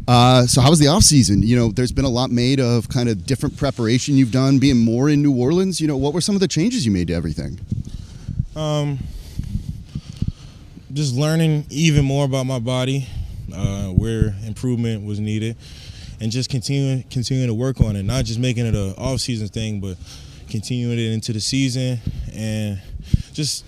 So how was the off season? There's been a lot made of kind of different preparation you've done, being more in New Orleans. What were some of the changes you made to everything? Just learning even more about my body, where improvement was needed, and just continuing to work on it. Not just making it an off season thing, but continuing it into the season, and just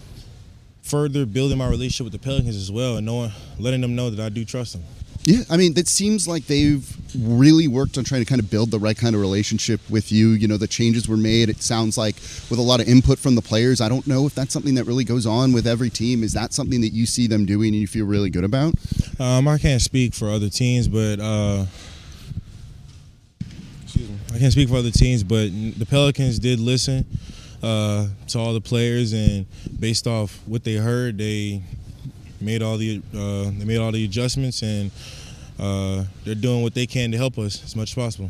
further building my relationship with the Pelicans as well, and letting them know that I do trust them. Yeah, it seems like they've really worked on trying to kind of build the right kind of relationship with you. The changes were made, it sounds like, with a lot of input from the players. I don't know if that's something that really goes on with every team. Is that something that you see them doing and you feel really good about? I can't speak for other teams, but the Pelicans did listen to all the players, and based off what they heard, they made all the adjustments, and they're doing what they can to help us as much as possible.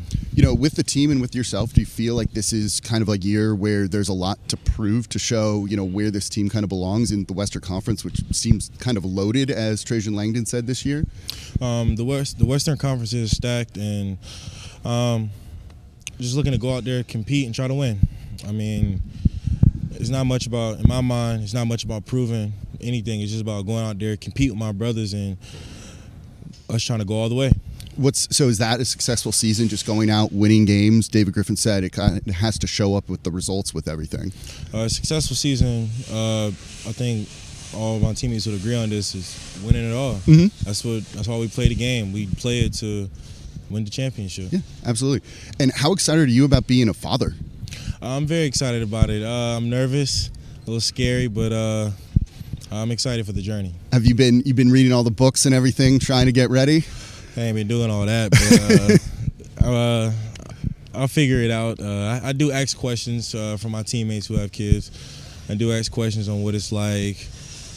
With the team and with yourself, do you feel like this is kind of a year where there's a lot to prove, to show, where this team kind of belongs in the Western Conference, which seems kind of loaded, as Trajan Langdon said this year? The Western Conference is stacked, and just looking to go out there, compete, and try to win. It's not much about, in my mind, it's not much about proving anything. It's just about going out there, compete with my brothers, and us trying to go all the way. So is that a successful season, just going out, winning games? David Griffin said it kind of has to show up with the results with everything. A successful season, I think all of my teammates would agree on this, is winning it all. Mm-hmm. That's why we play the game. We play it to win the championship. Yeah, absolutely. And how excited are you about being a father? I'm very excited about it. I'm nervous, a little scary, but I'm excited for the journey. Have you've been reading all the books and everything, trying to get ready? I ain't been doing all that, but I'll figure it out. I do ask questions from my teammates who have kids. I do ask questions on what it's like,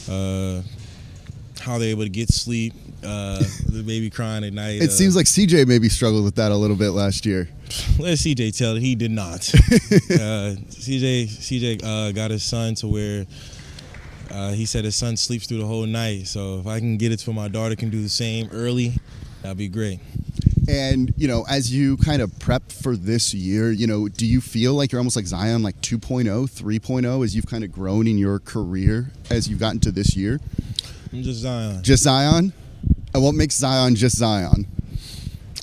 how they're able to get sleep, the baby crying at night. It seems like CJ maybe struggled with that a little bit last year. Let CJ tell it. He did not. CJ got his son to where he said his son sleeps through the whole night. So if I can get it to where my daughter can do the same early, that'd be great. And, as you kind of prep for this year, do you feel like you're almost like Zion, like 2.0, 3.0, as you've kind of grown in your career as you've gotten to this year? I'm just Zion. Just Zion? And what makes Zion just Zion?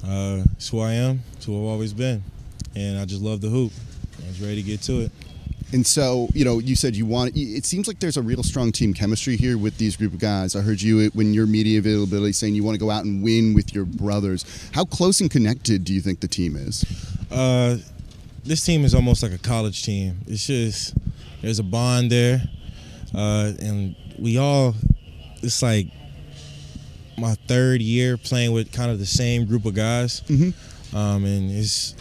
It's who I am. It's who I've always been. And I just love the hoop. I was ready to get to it. And so, you said it seems like there's a real strong team chemistry here with these group of guys. I heard you, when your media availability, saying you want to go out and win with your brothers. How close and connected do you think the team is? This team is almost like a college team. It's just, there's a bond there. And it's like my third year playing with kind of the same group of guys. Mm-hmm. And it's,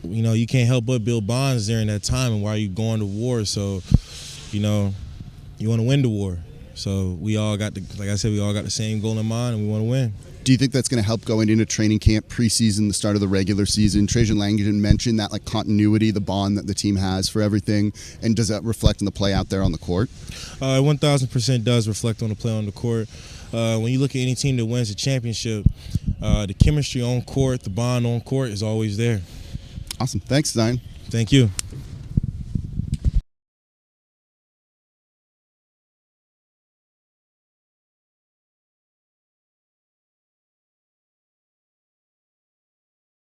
you can't help but build bonds during that time and while you're going to war. So, you want to win the war. So we all got the same goal in mind, and we want to win. Do you think that's going to help going into training camp, preseason, the start of the regular season? Trajan Langdon mentioned that continuity, the bond that the team has for everything, and does that reflect on the play out there on the court? 1,000% does reflect on the play on the court. When you look at any team that wins a championship, the chemistry on court, the bond on court is always there. Awesome. Thanks, Zion. Thank you.